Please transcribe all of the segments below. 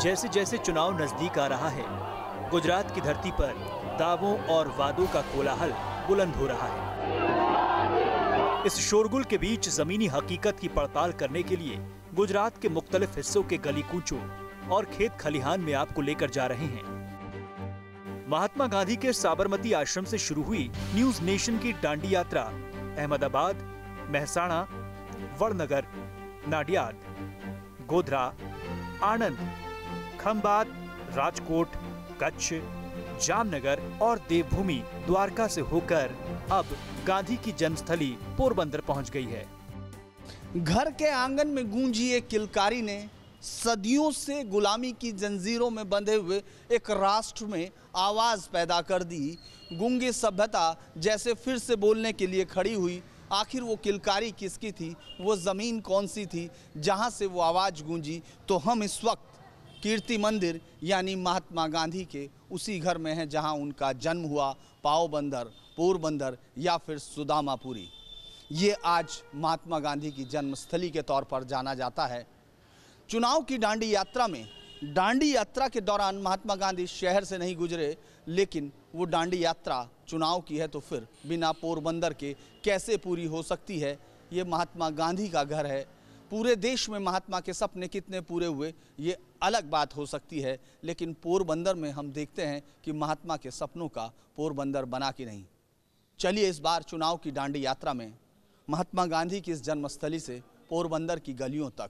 जैसे जैसे चुनाव नजदीक आ रहा है, गुजरात की धरती पर दावों और वादों का कोलाहल बुलंद हो रहा है। इस शोरगुल के बीच जमीनी हकीकत की पड़ताल करने के लिए गुजरात के मुख्तलिफ हिस्सों के गली कूचों और खेत खलिहान में आपको लेकर जा रहे हैं। महात्मा गांधी के साबरमती आश्रम से शुरू हुई न्यूज नेशन की दांडी यात्रा अहमदाबाद, मेहसाणा, वड़नगर, नाडियाद, गोधरा, आणंद, खंभात, राजकोट, कच्छ, जामनगर और देवभूमि द्वारका से होकर अब गांधी की जन्मस्थली पोरबंदर पहुंच गई है। घर के आंगन में गूंजी एक किलकारी ने सदियों से गुलामी की जंजीरों में बंधे हुए एक राष्ट्र में आवाज पैदा कर दी। गूंगी सभ्यता जैसे फिर से बोलने के लिए खड़ी हुई। आखिर वो किलकारी किसकी थी, वो ज़मीन कौन सी थी जहां से वो आवाज़ गूंजी? तो हम इस वक्त कीर्ति मंदिर यानी महात्मा गांधी के उसी घर में हैं जहां उनका जन्म हुआ, पावबंदर, पोरबंदर या फिर सुदामापुरी। ये आज महात्मा गांधी की जन्मस्थली के तौर पर जाना जाता है। चुनाव की दांडी यात्रा में, दांडी यात्रा के दौरान महात्मा गांधी शहर से नहीं गुजरे, लेकिन वो दांडी यात्रा चुनाव की है तो फिर बिना पोरबंदर के कैसे पूरी हो सकती है? ये महात्मा गांधी का घर है। पूरे देश में महात्मा के सपने कितने पूरे हुए ये अलग बात हो सकती है, लेकिन पोरबंदर में हम देखते हैं कि महात्मा के सपनों का पोरबंदर बना कि नहीं। चलिए इस बार चुनाव की दांडी यात्रा में महात्मा गांधी की इस जन्मस्थली से पोरबंदर की गलियों तक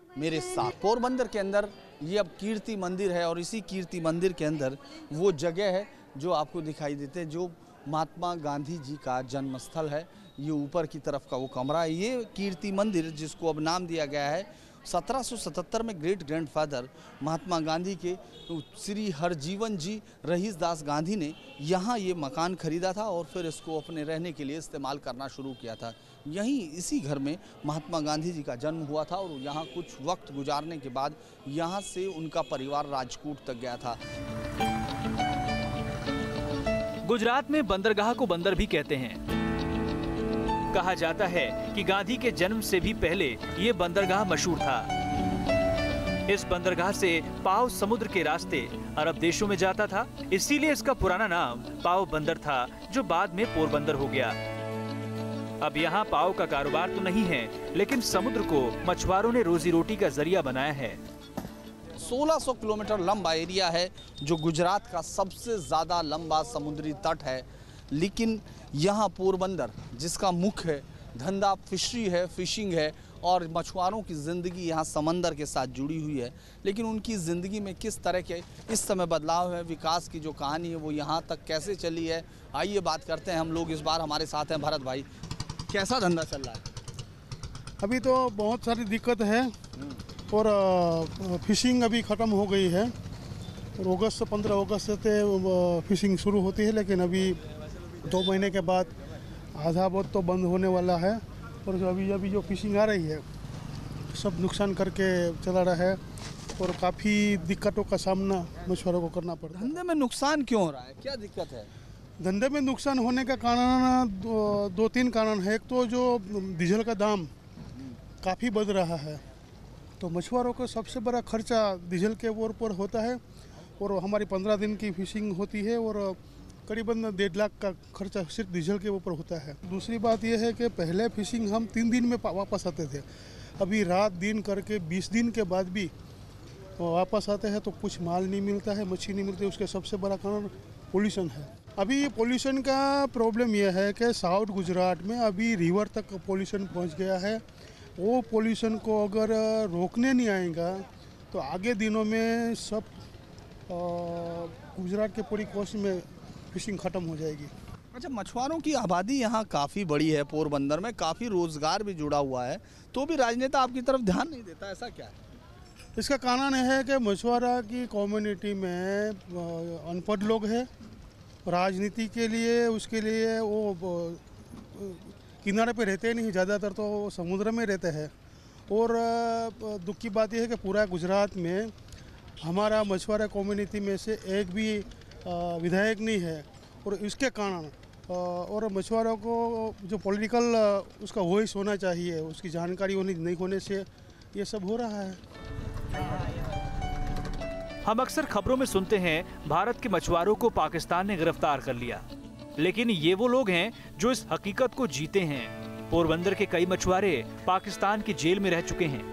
मेरे साथ। पोरबंदर के अंदर ये अब कीर्ति मंदिर है और इसी कीर्ति मंदिर के अंदर वो जगह है जो आपको दिखाई देते हैं, जो महात्मा गांधी जी का जन्मस्थल है। ये ऊपर की तरफ का वो कमरा है। ये कीर्ति मंदिर जिसको अब नाम दिया गया है 1777 में ग्रेट ग्रैंडफादर महात्मा गांधी के श्री हरजीवन जी रहीसदास गांधी ने यहाँ ये मकान खरीदा था और फिर इसको अपने रहने के लिए इस्तेमाल करना शुरू किया था। यहीं इसी घर में महात्मा गांधी जी का जन्म हुआ था और यहाँ कुछ वक्त गुजारने के बाद यहाँ से उनका परिवार राजकोट तक गया था। गुजरात में बंदरगाह को बंदर भी कहते हैं। कहा जाता है कि गांधी के जन्म से भी पहले ये बंदरगाह मशहूर था। इस बंदरगाह से पाव समुद्र के रास्ते अरब देशों में जाता था, इसीलिए इसका पुराना नाम पाव बंदर था, जो बाद में पोरबंदर हो गया। अब यहाँ पाव का कारोबार तो नहीं है, लेकिन समुद्र को मछुआरों ने रोजी रोटी का जरिया बनाया है। 1600 किलोमीटर लंबा एरिया है जो गुजरात का सबसे ज़्यादा लंबा समुद्री तट है। लेकिन यहाँ पोरबंदर जिसका मुख्य धंधा फिशरी है, फिशिंग है और मछुआरों की ज़िंदगी यहाँ समंदर के साथ जुड़ी हुई है। लेकिन उनकी ज़िंदगी में किस तरह के इस समय बदलाव है, विकास की जो कहानी है वो यहाँ तक कैसे चली है, आइए बात करते हैं हम लोग। इस बार हमारे साथ हैं भरत भाई। कैसा धंधा चल रहा है? अभी तो बहुत सारी दिक्कत है और फिशिंग अभी ख़त्म हो गई है और 15 अगस्त से फिशिंग शुरू होती है, लेकिन अभी 2 महीने के बाद आधा बहुत तो बंद होने वाला है और अभी जो फिशिंग आ रही है सब नुकसान करके चला रहा है और काफ़ी दिक्कतों का सामना मछुआरों को करना पड़ता है। धंधे में नुकसान क्यों हो रहा है, क्या दिक्कत है? धंधे में नुकसान होने का कारण 2-3 कारण है। एक तो जो डीजल का दाम काफ़ी बढ़ रहा है, तो मछुआरों को सबसे बड़ा खर्चा डीजल के ऊपर होता है और हमारी 15 दिन की फिशिंग होती है और करीबन 1.5 लाख का खर्चा सिर्फ डीजल के ऊपर होता है। दूसरी बात यह है कि पहले फिशिंग हम 3 दिन में वापस आते थे, अभी रात दिन करके 20 दिन के बाद भी वापस आते हैं तो कुछ माल नहीं मिलता है, मच्छी नहीं मिलती। उसके सबसे बड़ा कारण पोल्यूशन है। अभी पोल्यूशन का प्रॉब्लम यह है कि साउथ गुजरात में अभी रिवर तक पोल्यूशन पहुंच गया है। वो पोल्यूशन को अगर रोकने नहीं आएगा तो आगे दिनों में सब गुजरात के पूरी कोस्ट में फिशिंग ख़त्म हो जाएगी। अच्छा, मछुआरों की आबादी यहाँ काफ़ी बड़ी है, पोरबंदर में काफ़ी रोज़गार भी जुड़ा हुआ है, तो भी राजनेता आपकी तरफ ध्यान नहीं देता, ऐसा क्या है? इसका कारण है कि मछुआरा की कम्युनिटी में अनपढ़ लोग हैं। राजनीति के लिए उसके लिए वो किनारे पे रहते नहीं, ज़्यादातर तो समुद्र में रहते हैं। और दुख की बात यह है कि पूरा गुजरात में हमारा मछुआरा कम्युनिटी में से एक भी विधायक नहीं है और इसके कारण और मछुआरों को जो पॉलिटिकल उसका वॉइस होना चाहिए, उसकी जानकारी नहीं होने से ये सब हो रहा है। हम अक्सर खबरों में सुनते हैं भारत के मछुआरों को पाकिस्तान ने गिरफ्तार कर लिया, लेकिन ये वो लोग हैं जो इस हकीकत को जीते हैं। पोरबंदर के कई मछुआरे पाकिस्तान की जेल में रह चुके हैं,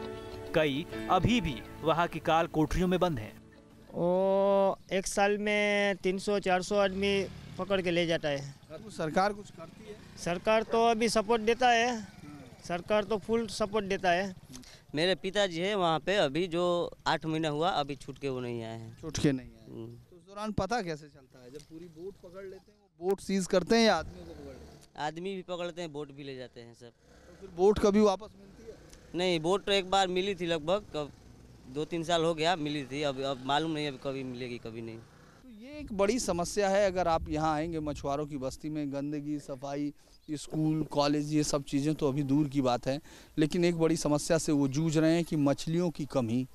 कई अभी भी वहाँ की काल कोठरियों में बंद हैं। वो एक साल में 300-400 आदमी पकड़ के ले जाता है। तो सरकार कुछ करती है? सरकार तो अभी सपोर्ट देता है, सरकार तो फुल सपोर्ट देता है। मेरे पिताजी है वहाँ पे, अभी जो 8 महीना हुआ, अभी छूट के वो नहीं आए हैं। छूट के नहीं आए तो उस दौरान पता कैसे चलता है? जब पूरी बोट पकड़ लेते हैं, वो बोट सीज करते हैं या आदमी को पकड़ लेते हैं? आदमी भी पकड़ते हैं, बोट भी ले जाते हैं सब। तो फिर बोट कभी वापस मिलती है? नहीं, बोट तो एक बार मिली थी, लगभग 2-3 साल हो गया मिली थी, अब मालूम नहीं अब कभी मिलेगी कभी नहीं। तो ये एक बड़ी समस्या है। अगर आप यहाँ आएंगे मछुआरों की बस्ती में, गंदगी, सफाई, स्कूल, कॉलेज, ये सब चीज़ें तो अभी दूर की बात है, लेकिन एक बड़ी समस्या से वो जूझ रहे हैं कि मछलियों की कमी,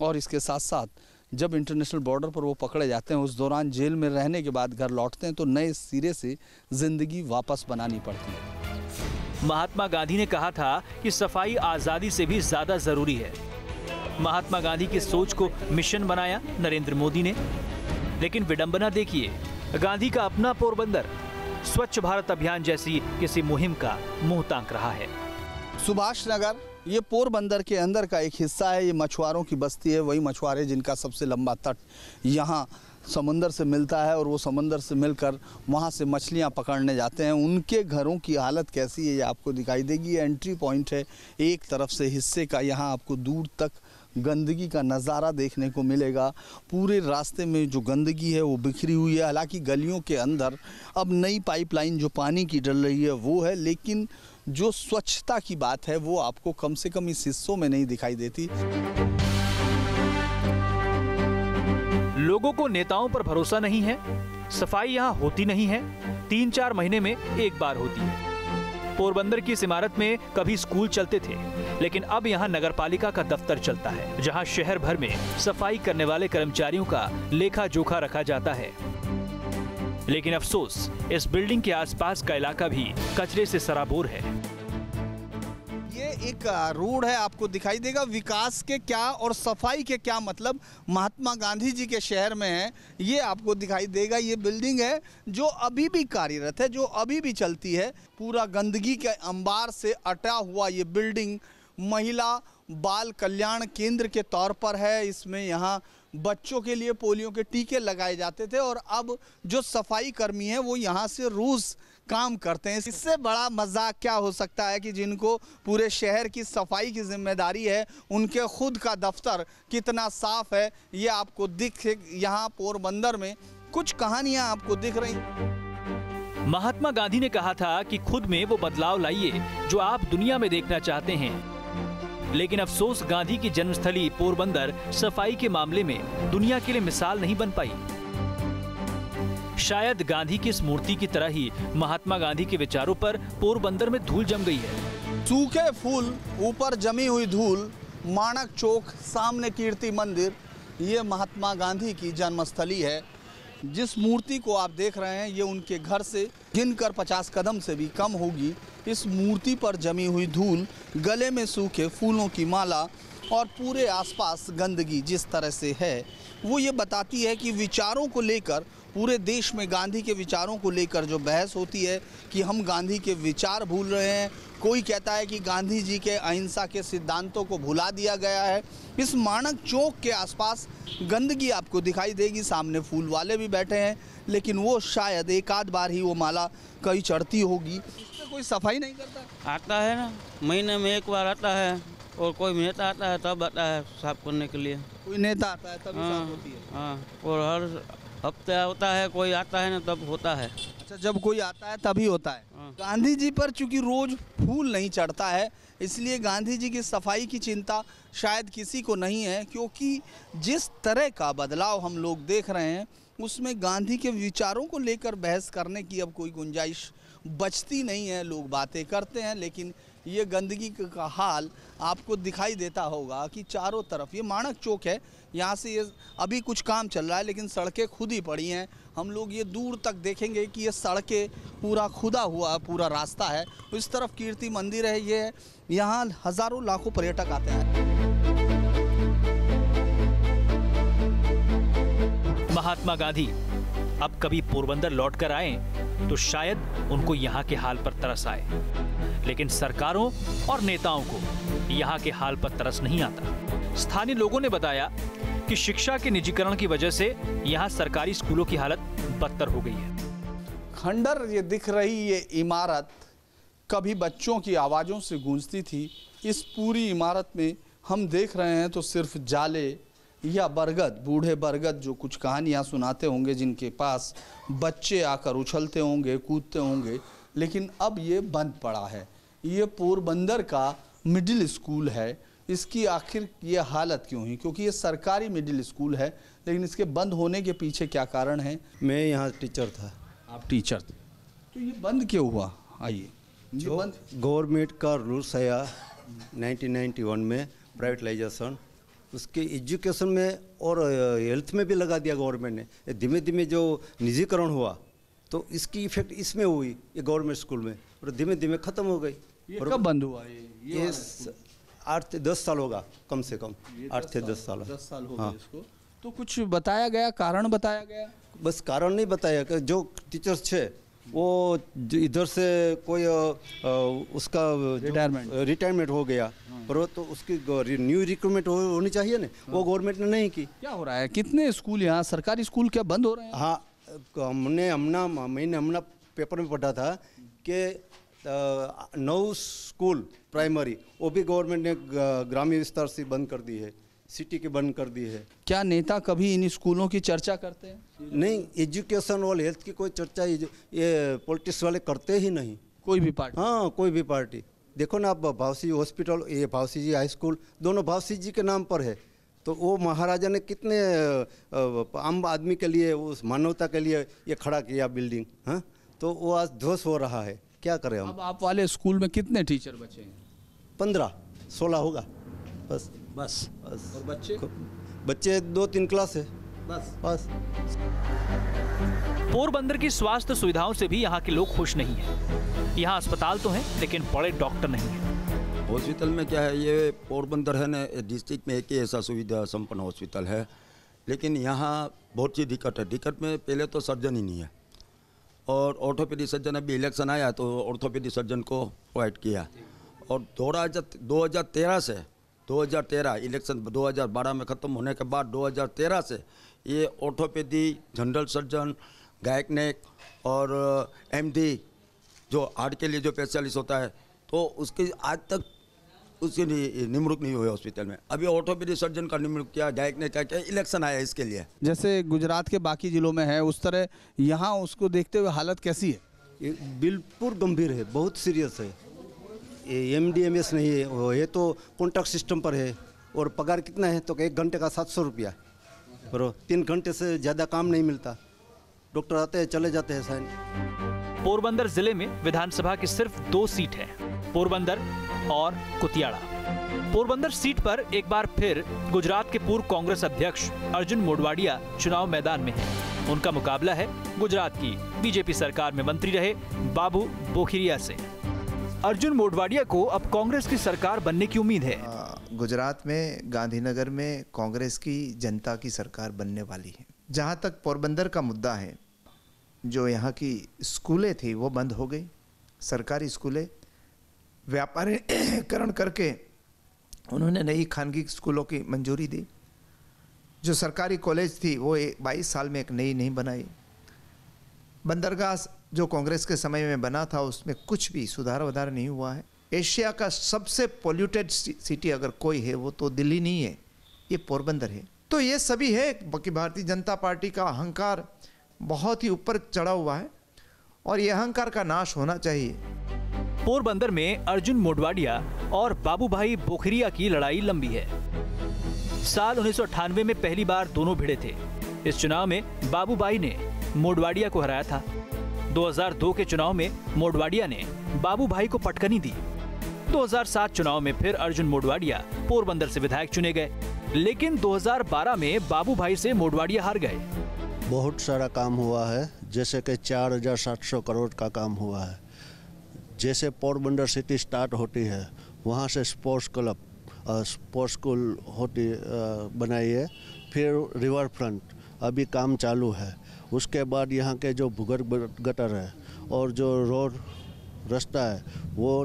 और इसके साथ साथ जब इंटरनेशनल बॉर्डर पर वो पकड़े जाते हैं, उस दौरान जेल में रहने के बाद घर लौटते हैं तो नए सिरे से ज़िंदगी वापस बनानी पड़ती है। महात्मा गांधी ने कहा था कि सफाई आज़ादी से भी ज़्यादा ज़रूरी है। महात्मा गांधी की सोच को मिशन बनाया नरेंद्र मोदी ने, लेकिन विडंबना देखिए, गांधी का अपना पोरबंदर स्वच्छ भारत अभियान जैसी किसी मुहिम का मुंह ताक रहा है। सुभाष नगर ये पोरबंदर के अंदर का एक हिस्सा है। ये मछुआरों की बस्ती है, वही मछुआरे जिनका सबसे लंबा तट यहाँ समुंदर से मिलता है, और वो समुंदर से मिलकर वहाँ से मछलियाँ पकड़ने जाते हैं। उनके घरों की हालत कैसी है ये आपको दिखाई देगी। ये एंट्री पॉइंट है एक तरफ से हिस्से का, यहाँ आपको दूर तक गंदगी का नज़ारा देखने को मिलेगा। पूरे रास्ते में जो गंदगी है वो बिखरी हुई है। हालांकि गलियों के अंदर अब नई पाइपलाइन जो पानी की डल रही है वो है, लेकिन जो स्वच्छता की बात है वो आपको कम से कम इस हिस्सों में नहीं दिखाई देती। लोगों को नेताओं पर भरोसा नहीं है, सफाई यहाँ होती नहीं है, 3-4 महीने में एक बार होती है। पोरबंदर की इस इमारत में कभी स्कूल चलते थे, लेकिन अब यहाँ नगरपालिका का दफ्तर चलता है, जहाँ शहर भर में सफाई करने वाले कर्मचारियों का लेखा जोखा रखा जाता है। लेकिन अफसोस, इस बिल्डिंग के आसपास का इलाका भी कचरे से सराबोर है। ये एक रोड है, आपको दिखाई देगा। विकास के क्या और सफाई के क्या मतलब महात्मा गांधी जी के शहर में है, ये आपको दिखाई देगा। ये बिल्डिंग है जो अभी भी कार्यरत है, जो अभी भी चलती है। पूरा गंदगी के अंबार से अटा हुआ ये बिल्डिंग महिला बाल कल्याण केंद्र के तौर पर है। इसमें यहाँ बच्चों के लिए पोलियो के टीके लगाए जाते थे, और अब जो सफाई कर्मी हैं वो यहाँ से रोज़ काम करते हैं। इससे बड़ा मजाक क्या हो सकता है कि जिनको पूरे शहर की सफाई की जिम्मेदारी है, उनके खुद का दफ्तर कितना साफ है ये आपको दिख, यहाँ पोरबंदर में कुछ कहानियाँ आपको दिख रही। महात्मा गांधी ने कहा था कि खुद में वो बदलाव लाइए जो आप दुनिया में देखना चाहते हैं, लेकिन अफसोस गांधी की जन्मस्थली पोरबंदर सफाई के मामले में दुनिया के लिए मिसाल नहीं बन पाई। शायद गांधी की इस मूर्ति की तरह ही महात्मा गांधी के विचारों पर पोरबंदर में धूल जम गई है। सूखे फूल, ऊपर जमी हुई धूल, माणक चौक, सामने कीर्ति मंदिर, ये महात्मा गांधी की जन्मस्थली है। जिस मूर्ति को आप देख रहे हैं ये उनके घर से गिनकर 50 कदम से भी कम होगी। इस मूर्ति पर जमी हुई धूल, गले में सूखे फूलों की माला और पूरे आसपास गंदगी जिस तरह से है, वो ये बताती है कि विचारों को लेकर पूरे देश में गांधी के विचारों को लेकर जो बहस होती है कि हम गांधी के विचार भूल रहे हैं। कोई कहता है कि गांधी जी के अहिंसा के सिद्धांतों को भुला दिया गया है। इस माणक चौक के आसपास गंदगी आपको दिखाई देगी। सामने फूल वाले भी बैठे हैं, लेकिन वो शायद एक आध बार ही वो माला कहीं चढ़ती होगी। इसमें कोई सफाई नहीं करता। आता है ना, महीने में एक बार आता है, और कोई नेता आता है तब आता है साफ करने के लिए। कोई नेता आता है तभी साफ होती है। हाँ, और हर हफ्ते होता है, कोई आता है ना तब होता है। अच्छा, जब कोई आता है तभी होता है। गांधी जी पर चूंकि रोज फूल नहीं चढ़ता है, इसलिए गांधी जी की सफाई की चिंता शायद किसी को नहीं है, क्योंकि जिस तरह का बदलाव हम लोग देख रहे हैं उसमें गांधी के विचारों को लेकर बहस करने की अब कोई गुंजाइश बचती नहीं है। लोग बातें करते हैं, लेकिन ये गंदगी का हाल आपको दिखाई देता होगा कि चारों तरफ ये माणक चौक है, यहाँ से ये अभी कुछ काम चल रहा है, लेकिन सड़कें खुद ही पड़ी हैं। हम लोग ये दूर तक देखेंगे कि ये सड़कें पूरा खुदा हुआ पूरा रास्ता है। इस तरफ कीर्ति मंदिर है, ये यहाँ हज़ारों लाखों पर्यटक आते हैं। महात्मा गांधी अब कभी पोरबंदर लौटकर आएं तो शायद उनको यहाँ के हाल पर तरस आए, लेकिन सरकारों और नेताओं को यहाँ के हाल पर तरस नहीं आता। स्थानीय लोगों ने बताया कि शिक्षा के निजीकरण की वजह से यहाँ सरकारी स्कूलों की हालत बदतर हो गई है। खंडर ये दिख रही ये इमारत कभी बच्चों की आवाज़ों से गूंजती थी। इस पूरी इमारत में हम देख रहे हैं तो सिर्फ जाले या बरगद, बूढ़े बरगद जो कुछ कहानियाँ सुनाते होंगे, जिनके पास बच्चे आकर उछलते होंगे, कूदते होंगे, लेकिन अब ये बंद पड़ा है। ये पोरबंदर का मिडिल स्कूल है। इसकी आखिर ये हालत क्यों हुई? क्योंकि ये सरकारी मिडिल स्कूल है, लेकिन इसके बंद होने के पीछे क्या कारण है? मैं यहाँ टीचर था। आप टीचर थे, तो ये बंद क्यों हुआ? आइए। जो गवर्नमेंट का रूल्स आया 1991 में प्राइवेटाइजेशन, उसके एजुकेशन में और हेल्थ में भी लगा दिया गवर्नमेंट ने। धीमे धीमे जो निजीकरण हुआ तो इसकी इफेक्ट इसमें हुई, ये गवर्नमेंट स्कूल में, और धीमे धीमे ख़त्म हो गई। ये कब बंद हुआ? ये 8 से 10 साल होगा, कम से कम 8 से 10 साल। 10 साल हो गए इसको। तो कुछ बताया गया, कारण बताया गया? बस कारण नहीं बताया कि जो टीचर्स थे वो इधर से कोई उसका रिटायरमेंट हो गया, पर वो तो उसकी न्यू रिक्रूटमेंट होनी चाहिए ना, वो गवर्नमेंट ने नहीं की। क्या हो रहा है? कितने स्कूल यहाँ सरकारी स्कूल क्या बंद हो रहे हैं? हाँ, मैंने हमने पेपर में पढ़ा था कि 9 स्कूल प्राइमरी वो भी गवर्नमेंट ने ग्रामीण विस्तार से बंद कर दी है, सिटी के बंद कर दी है। क्या नेता कभी इन स्कूलों की चर्चा करते हैं? नहीं, एजुकेशन और हेल्थ की कोई चर्चा ये पॉलिटिक्स वाले करते ही नहीं, कोई भी पार्टी। हाँ, कोई भी पार्टी। देखो ना, आप भावसी हॉस्पिटल, ये भावसी जी हाई स्कूल, दोनों भावसी जी के नाम पर है। तो वो महाराजा ने कितने आम आदमी के लिए, उस मानवता के लिए ये खड़ा किया बिल्डिंग। हाँ, तो वो आज ध्वस्त हो रहा है, क्या करें हम। अब आप वाले स्कूल में कितने टीचर बचे हैं? 15-16 होगा बस। और बच्चे 2-3 क्लास है बस। पोरबंदर की स्वास्थ्य सुविधाओं से भी यहाँ के लोग खुश नहीं हैं। यहाँ अस्पताल तो हैं, लेकिन बड़े डॉक्टर नहीं हैं। हॉस्पिटल में क्या है, ये पोरबंदर है ना, डिस्ट्रिक्ट में एक ही ऐसा सुविधा संपन्न हॉस्पिटल है, लेकिन यहाँ बहुत सी दिक्कत है। दिक्कत में पहले तो सर्जन ही नहीं है, और ऑर्थोपेडिक सर्जन, अभी इलेक्शन आया तो ऑर्थोपेडिक सर्जन को अवॉइड किया। और 2013 इलेक्शन 2012 में ख़त्म होने के बाद 2013 से ये ऑर्थोपेडिक, जनरल सर्जन, गायनेक और एमडी जो हार्ट के लिए जो स्पेशलिस्ट होता है, तो उसकी आज तक उसकी निमणूक नहीं हुई हॉस्पिटल में। अभी ऑर्थोपेडिक सर्जन का निमणूक किया, गायनेक का क्या, इलेक्शन आया इसके लिए। जैसे गुजरात के बाकी जिलों में है उस तरह यहाँ उसको देखते हुए हालत कैसी है? ये बिल्कुल गंभीर है, बहुत सीरियस है। ये MDMS नहीं है, ये तो कॉन्ट्रैक्ट सिस्टम पर है। और पगार कितना है तो 1 घंटे का 700 रुपया, और 3 घंटे से ज़्यादा काम नहीं मिलता। डॉक्टर आते हैं, चले जाते हैं साइन। पोरबंदर जिले में विधानसभा की सिर्फ 2 सीट हैं, पोरबंदर और कुतियाड़ा। पोरबंदर सीट पर एक बार फिर गुजरात के पूर्व कांग्रेस अध्यक्ष अर्जुन मोढवाडिया चुनाव मैदान में हैं। उनका मुकाबला है गुजरात की बीजेपी सरकार में मंत्री रहे बाबू बोखिरिया से। अर्जुन मोढवाडिया को अब कांग्रेस की सरकार बनने की उम्मीद है। गुजरात में गांधीनगर में कांग्रेस की जनता की सरकार बनने वाली है। जहाँ तक पोरबंदर का मुद्दा है, जो यहाँ की स्कूलें थी वो बंद हो गई। सरकारी स्कूलें व्यापारीकरण करके उन्होंने नई खानगी स्कूलों की मंजूरी दी। जो सरकारी कॉलेज थी वो 22 साल में एक नई नहीं बनाई। बंदरगाह जो कांग्रेस के समय में बना था उसमें कुछ भी सुधार वधार नहीं हुआ है। एशिया का सबसे पोल्यूटेड सिटी अगर कोई है वो तो दिल्ली नहीं है, ये पोरबंदर है। तो ये सभी है कि भारतीय जनता पार्टी का अहंकार बहुत ही ऊपर चढ़ा हुआ है और ये अहंकार का नाश होना चाहिए। पोरबंदर में अर्जुन मोढवाडिया और बाबूभाई बोखिरिया की लड़ाई लंबी है। साल 1998 में पहली बार दोनों भिड़े थे। इस चुनाव में बाबूभाई ने मोढवाडिया को हराया था। 2002 के चुनाव में मोढवाडिया ने बाबूभाई को पटकनी दी। 2007 चुनाव में फिर अर्जुन मोढवाडिया पोरबंदर से विधायक चुने गए, लेकिन 2012 में बाबूभाई से मोढवाडिया हार गए। बहुत सारा काम हुआ है, जैसे कि 4700 करोड़ का काम हुआ है। जैसे पोरबंदर सिटी स्टार्ट होती है वहाँ से स्पोर्ट्स क्लब, स्पोर्ट्स स्कूल होती बनाई है, फिर रिवर फ्रंट अभी काम चालू है। उसके बाद यहाँ के जो भूगर्भ गटर है और जो रोड रास्ता है वो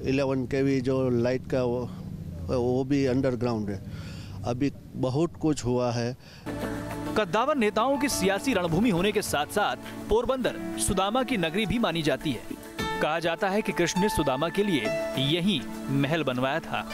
11 kV जो लाइट का वो भी अंडरग्राउंड है। अभी बहुत कुछ हुआ है। कद्दावर नेताओं की सियासी रणभूमि होने के साथ साथ पोरबंदर सुदामा की नगरी भी मानी जाती है। कहा जाता है कि कृष्ण ने सुदामा के लिए यही महल बनवाया था।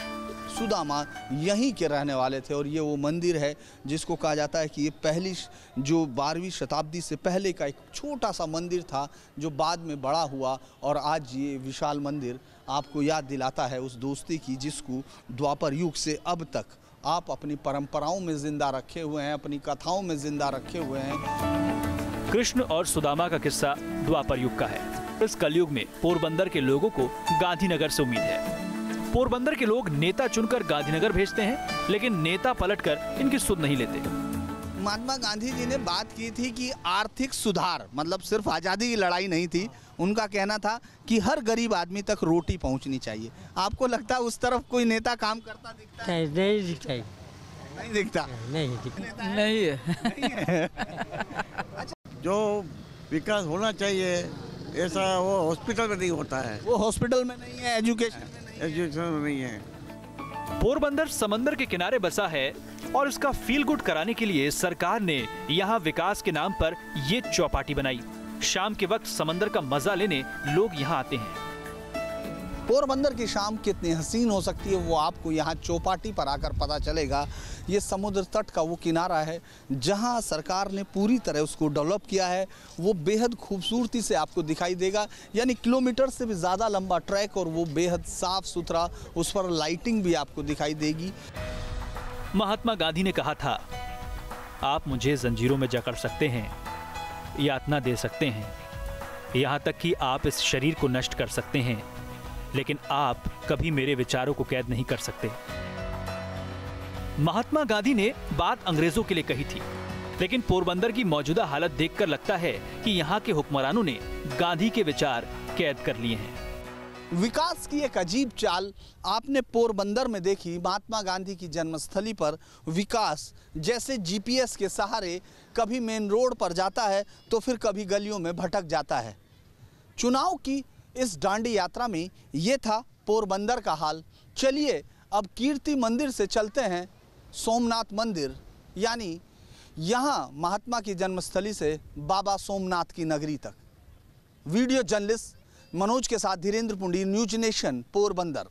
सुदामा यहीं के रहने वाले थे और ये वो मंदिर है जिसको कहा जाता है कि ये पहली जो 12वीं शताब्दी से पहले का एक छोटा सा मंदिर था जो बाद में बड़ा हुआ और आज ये विशाल मंदिर आपको याद दिलाता है उस दोस्ती की जिसको द्वापर युग से अब तक आप अपनी परंपराओं में जिंदा रखे हुए हैं, अपनी कथाओं में जिंदा रखे हुए हैं। कृष्ण और सुदामा का किस्सा द्वापर युग का है। इस कलयुग में पोरबंदर के लोगों को गांधीनगर से उम्मीद है। पोरबंदर के लोग नेता चुनकर गांधीनगर भेजते हैं, लेकिन नेता पलटकर इनकी सुध नहीं लेते। महात्मा गांधी जी ने बात की थी कि आर्थिक सुधार मतलब सिर्फ आज़ादी की लड़ाई नहीं थी। उनका कहना था कि हर गरीब आदमी तक रोटी पहुंचनी चाहिए। आपको लगता है उस तरफ कोई नेता काम करता दिखता है? नहीं दिखता है। नहीं दिखता? नहीं है। जो विकास होना चाहिए ऐसा वो हॉस्पिटल में नहीं होता है। वो हॉस्पिटल में नहीं है, एजुकेशन में नहीं है। पोरबंदर समंदर के किनारे बसा है और इसका फील गुड कराने के लिए सरकार ने यहाँ विकास के नाम पर ये चौपाटी बनाई। शाम के वक्त समंदर का मजा लेने लोग यहाँ आते हैं। पोरबंदर की शाम कितनी हसीन हो सकती है वो आपको यहाँ चौपाटी पर आकर पता चलेगा। ये समुद्र तट का वो किनारा है जहाँ सरकार ने पूरी तरह उसको डेवलप किया है। वो बेहद खूबसूरती से आपको दिखाई देगा, यानी किलोमीटर से भी ज़्यादा लंबा ट्रैक और वो बेहद साफ सुथरा, उस पर लाइटिंग भी आपको दिखाई देगी। महात्मा गांधी ने कहा था, आप मुझे जंजीरों में जकड़ सकते हैं, यातना दे सकते हैं, यहाँ तक कि आप इस शरीर को नष्ट कर सकते हैं, लेकिन आप कभी मेरे विचारों को कैद नहीं कर सकते। महात्मा गांधी ने बात अंग्रेजों के लिए कही थी, लेकिन पोरबंदर की मौजूदा हालत देखकर लगता है कि यहाँ के हुक्मरानों ने गांधी के विचार कैद कर लिए हैं। विकास की एक अजीब चाल आपने पोरबंदर में देखी। महात्मा गांधी की जन्मस्थली पर विकास जैसे जीपीएस के सहारे कभी मेन रोड पर जाता है तो फिर कभी गलियों में भटक जाता है। चुनाव की इस डांडी यात्रा में ये था पोरबंदर का हाल। चलिए अब कीर्ति मंदिर से चलते हैं सोमनाथ मंदिर, यानी यहाँ महात्मा की जन्मस्थली से बाबा सोमनाथ की नगरी तक। वीडियो जर्नलिस्ट मनोज के साथ धीरेन्द्र पुंडी, न्यूज नेशन, पोरबंदर।